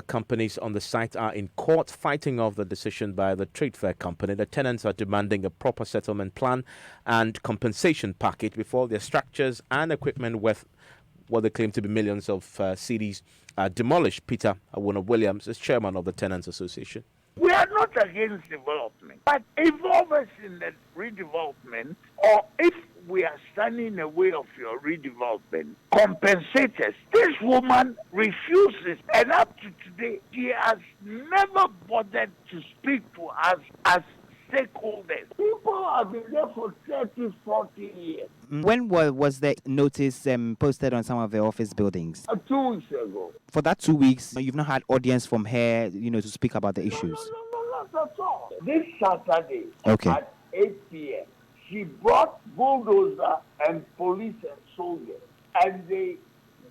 [SPEAKER 1] companies on the site are in court fighting off the decision by the Trade Fair Company. The tenants are demanding a proper settlement plan and compensation package before their structures and equipment worth what they claim to be millions of cedis are demolished. Peter Awona Williams is chairman of the Tenants Association.
[SPEAKER 13] We are not against development, but involve us in the redevelopment, or if we are standing in the way of your redevelopment, compensate us. This woman refuses, and up to today, she has never bothered to speak to us as stakeholders. People have been there for 30, 40 years.
[SPEAKER 14] When was the notice posted on some of the office buildings?
[SPEAKER 13] 2 weeks ago.
[SPEAKER 14] For that 2 weeks, you've not had audience from her, to speak about the issues?
[SPEAKER 13] No, not at all. This Saturday
[SPEAKER 14] at
[SPEAKER 13] 8 p.m., she brought bulldozer and police and soldiers, and they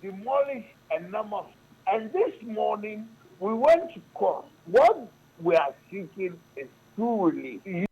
[SPEAKER 13] demolished a number of. And this morning, we went to court. What we are seeking is true relief.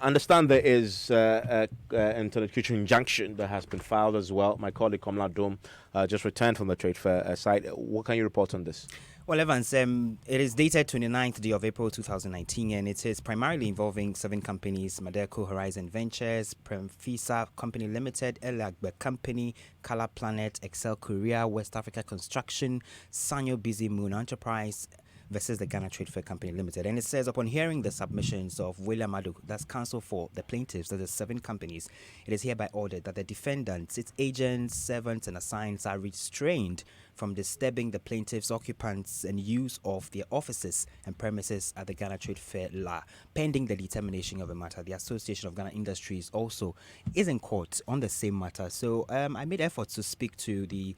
[SPEAKER 1] Understand there is an interlocutory injunction that has been filed as well. My colleague Komla Dome just returned from the Trade Fair site. What can you report on this?
[SPEAKER 14] Well, Evans, it is dated 29th day of April 2019, and it is primarily involving 7 companies: Madeco Horizon Ventures, Premfisa Company Limited, Elagbe Company, Color Planet, Excel Korea, West Africa Construction, Sanyo Busy Moon Enterprise, versus the Ghana Trade Fair Company Limited. And it says, upon hearing the submissions of William Aduk, that's counsel for the plaintiffs, that the 7 companies, it is hereby ordered that the defendants, its agents, servants, and assigns are restrained from disturbing the plaintiffs, occupants, and use of their offices and premises at the Ghana Trade Fair LA, pending the determination of the matter. The Association of Ghana Industries also is in court on the same matter. So I made efforts to speak to the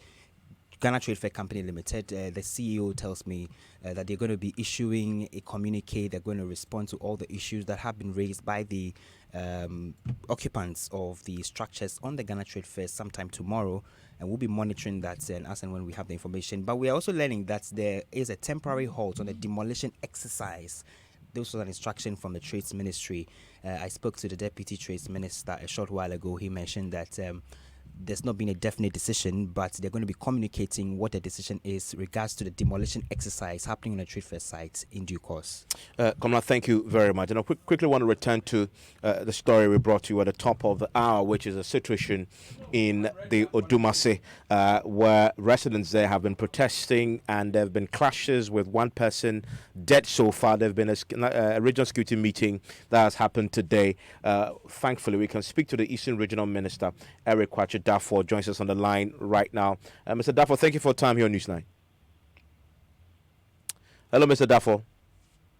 [SPEAKER 14] Ghana Trade Fair Company Limited. The CEO tells me that they're going to be issuing a communique. They're going to respond to all the issues that have been raised by the occupants of the structures on the Ghana Trade Fair sometime tomorrow, and we'll be monitoring that as and when we have the information. But we are also learning that there is a temporary halt on the demolition exercise. This was an instruction from the Trades Ministry. I spoke to the Deputy Trades Minister a short while ago. He mentioned that there's not been a definite decision, but they're going to be communicating what the decision is regards to the demolition exercise happening on the Trade Fair site in due course.
[SPEAKER 1] Kamala, thank you very much. And I quickly want to return to the story we brought to you at the top of the hour, which is a situation in the Odumase, where residents there have been protesting, and there have been clashes with one person dead so far. There have been a regional security meeting that has happened today. Thankfully, we can speak to the Eastern Regional Minister, Eric Kwacha Dafor, joins us on the line right now. Mr. Dafor, thank you for your time here on Newsline. Hello, Mr. Dafor.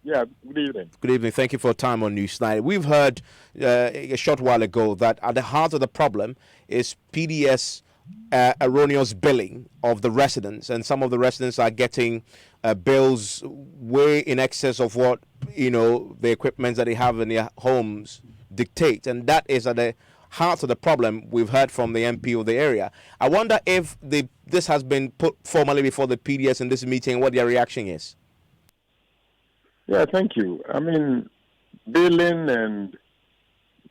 [SPEAKER 7] Yeah, good evening.
[SPEAKER 1] Good evening. Thank you for your time on Newsline. We've heard a short while ago that at the heart of the problem is PDS erroneous billing of the residents, and some of the residents are getting bills way in excess of what the equipment that they have in their homes dictate, and that is at the heart of the problem. We've heard from the MP of the area. I wonder if this has been put formally before the PDS in this meeting, what their reaction is.
[SPEAKER 7] Yeah, thank you. I mean, billing and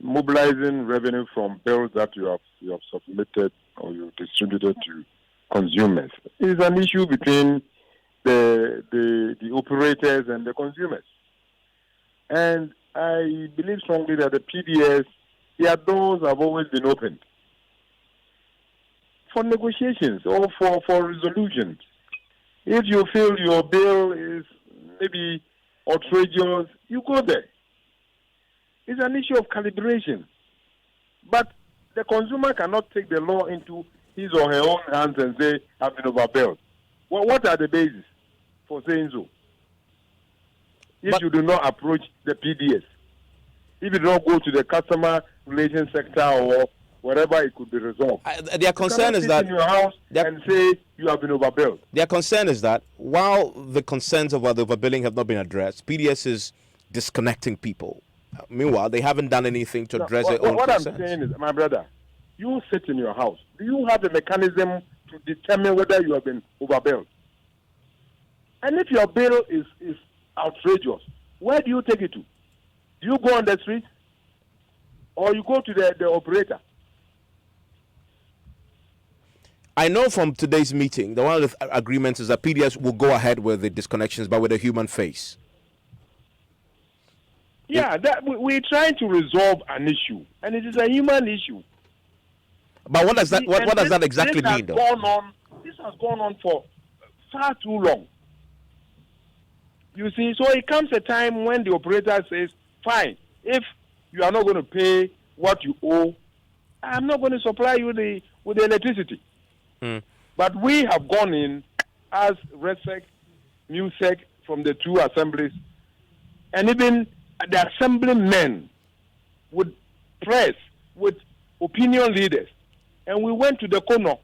[SPEAKER 7] mobilizing revenue from bills that you have submitted or you distributed to consumers is an issue between the operators and the consumers. And I believe strongly that the PDS, their doors have always been opened for negotiations or for resolutions. If you feel your bill is maybe outrageous, you go there. It's an issue of calibration. But the consumer cannot take the law into his or her own hands and say, I've been overbilled. Well, what are the bases for saying so? If you do not approach the PDS, if you don't go to the customer relations sector or wherever it could be resolved.
[SPEAKER 1] Their concern is that
[SPEAKER 7] in your house and say you have been overbilled.
[SPEAKER 1] Their concern is that while the concerns about the overbilling have not been addressed, PDS is disconnecting people. Meanwhile, they haven't done anything to address their own concerns.
[SPEAKER 7] What I'm saying is, my brother, you sit in your house. Do you have a mechanism to determine whether you have been overbilled? And if your bill is outrageous, where do you take it to? Do you go on the street? Or you go to the operator?
[SPEAKER 1] I know from today's meeting that one of the agreements is that PDS will go ahead with the disconnections, but with a human face.
[SPEAKER 7] Yeah, we're trying to resolve an issue, and it is a human issue.
[SPEAKER 1] But what does that exactly mean, though?
[SPEAKER 7] This has gone on for far too long. You see, so it comes a time when the operator says, fine, if you are not going to pay what you owe, I'm not going to supply you with the electricity. But we have gone in as RESEC, MUSEC from the two assemblies, and even the assemblymen would press with opinion leaders. And we went to the Kono,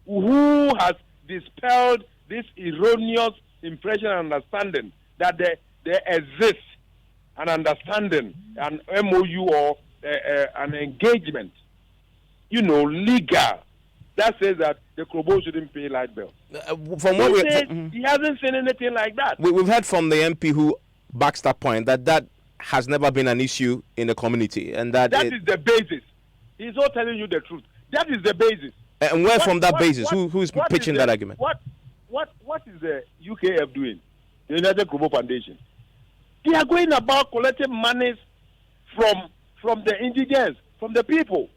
[SPEAKER 7] who has dispelled this erroneous impression and understanding that there exists an understanding, an MOU or an engagement, legal, that says that the Krobo shouldn't pay light bill.
[SPEAKER 1] From what
[SPEAKER 7] he hasn't seen anything like that.
[SPEAKER 1] We've heard from the MP who backs that point, that has never been an issue in the community, and that
[SPEAKER 7] is the basis. He's not telling you the truth. That is the basis.
[SPEAKER 1] And where from that basis? Who's pitching that argument?
[SPEAKER 7] What is the UKF doing? The United Krobo Foundation. They are going about collecting monies from the indigents, from the people,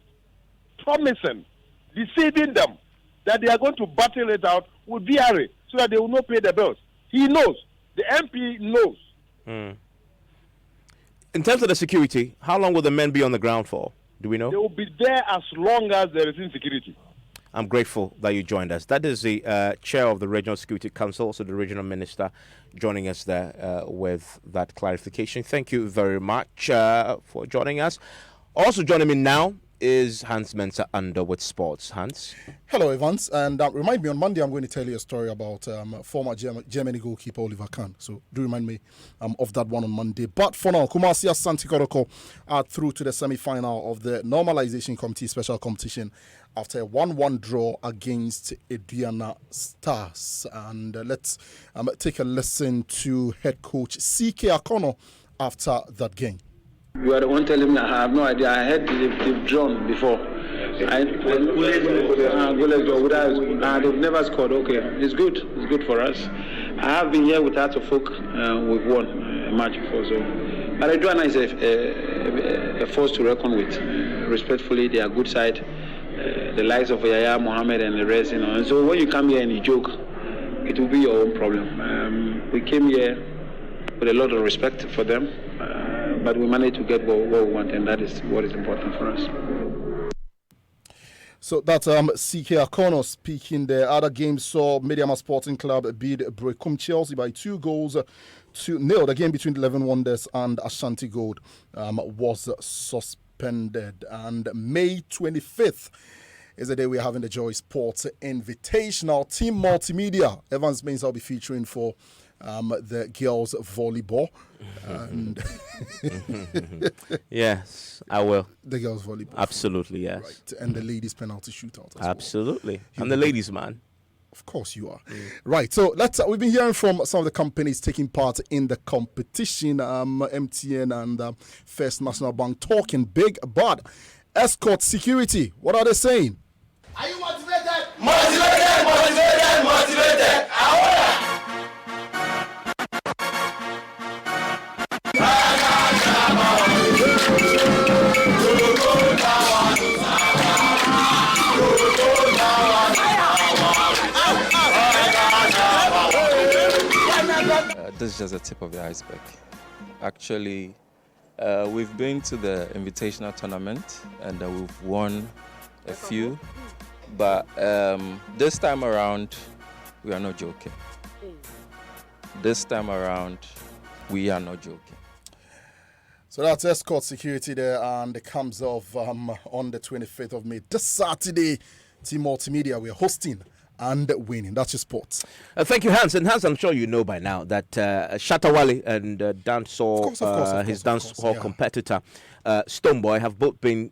[SPEAKER 7] promising, deceiving them that they are going to battle it out with VRA so that they will not pay the bills. He knows. The MP knows.
[SPEAKER 1] In terms of the security, how long will the men be on the ground for? Do we know?
[SPEAKER 7] They will be there as long as there is insecurity.
[SPEAKER 1] I'm grateful that you joined us. That is the chair of the Regional Security Council, also the regional minister, joining us there with that clarification. Thank you very much for joining us. Also joining me now is Hans Mensah Under with sports. Hans.
[SPEAKER 15] Hello, Evans. And remind me, on Monday, I'm going to tell you a story about former Germany goalkeeper Oliver Kahn. So do remind me of that one on Monday. But for now, Kumasi Asante Kotoko are through to the semi-final of the Normalization Committee Special Competition after a 1-1 draw against Aduana Stars. And let's take a listen to head coach C.K. Akono after that game.
[SPEAKER 16] You are the one telling me I have no idea. I heard they've drawn before.
[SPEAKER 8] They've never scored. Okay, it's good. It's good for us. I have been here with Hearts of Folk. We've won a match before, so. But Aduana is a force to reckon with. Respectfully, they are good side. The likes of Yaya, Mohammed, and the rest, And so when you come here and you joke, it will be your own problem. We came here with a lot of respect for them, but we managed to get what we want, and that is what is important for us.
[SPEAKER 15] So that's CK Akono speaking there. Other games saw Mediama Sporting Club beat Brecum Chelsea by 2-0. The game between 11 Wonders and Ashanti Gold was suspended. And May 25th is the day we're having the Joy Sports Invitational. Team Multimedia, Evans Baines, I'll be featuring for the girls volleyball. And
[SPEAKER 1] yes, I will.
[SPEAKER 15] The girls volleyball.
[SPEAKER 1] Absolutely, yes.
[SPEAKER 15] Right. And the ladies penalty shootout.
[SPEAKER 1] Absolutely. I'm the ladies man.
[SPEAKER 15] Of course you are. Right. So we've been hearing from some of the companies taking part in the competition. MTN and First National Bank talking big, but Escort Security, what are they saying?
[SPEAKER 16] Are you motivated? Motivated.
[SPEAKER 17] This is just a tip of the iceberg. Actually, we've been to the invitational tournament and we've won a few, but this time around, we are not joking. This time around, we are not joking.
[SPEAKER 15] So that's Escort Security there, and it comes off on the 25th of May. This Saturday, Team Multimedia, we're hosting and winning. That's your sports.
[SPEAKER 1] Thank you, Hans. And Hans, I'm sure you know by now that Shatawale and his dance hall competitor, Stonebwoy, have both been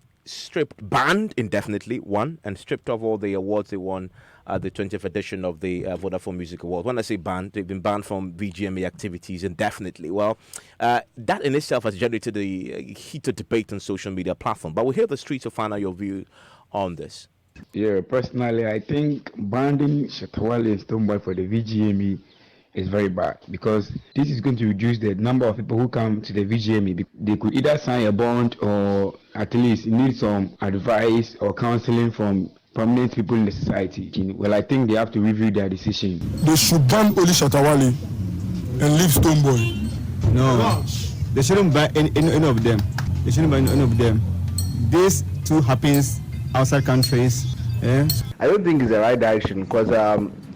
[SPEAKER 1] banned indefinitely, and stripped of all the awards they won at the 20th edition of the Vodafone Music Awards. When I say banned, they've been banned from VGMA activities indefinitely. Well, that in itself has generated a heated debate on social media platform. But we'll hear the streets to find out your view on this.
[SPEAKER 18] Yeah, personally, I think banning Shatawale and Stonebwoy for the VGME is very bad, because this is going to reduce the number of people who come to the VGME. They could either sign a bond or at least need some advice or counseling from prominent people in the society. Well, I think they have to review their decision.
[SPEAKER 20] They should ban Oli Shatawale and leave Stonebwoy.
[SPEAKER 18] No, they shouldn't ban any of them. They shouldn't ban any of them. This too happens outside countries. I
[SPEAKER 26] don't think it's the right direction, because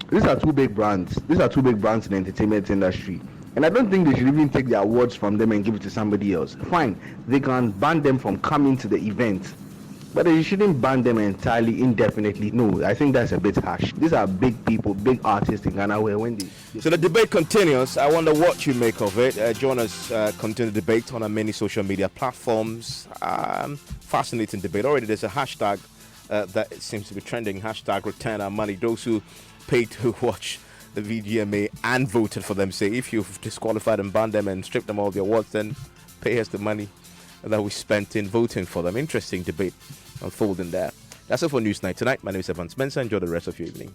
[SPEAKER 26] these are two big brands. These are two big brands in the entertainment industry. And I don't think they should even take the awards from them and give it to somebody else. Fine, they can ban them from coming to the event, but they shouldn't ban them entirely, indefinitely. No, I think that's a bit harsh. These are big people, big artists in Ghana.
[SPEAKER 1] So the debate continues. I wonder what you make of it. Join us, continue the debate on our many social media platforms. Fascinating debate. Already there's a hashtag that seems to be trending. Hashtag return our money. Those who paid to watch the VGMA and voted for them say, if you've disqualified and banned them and stripped them all the awards, then pay us the money that we spent in voting for them. Interesting debate unfolding there. That's it for Newsnight tonight. My name is Evan Spencer. Enjoy the rest of your evening.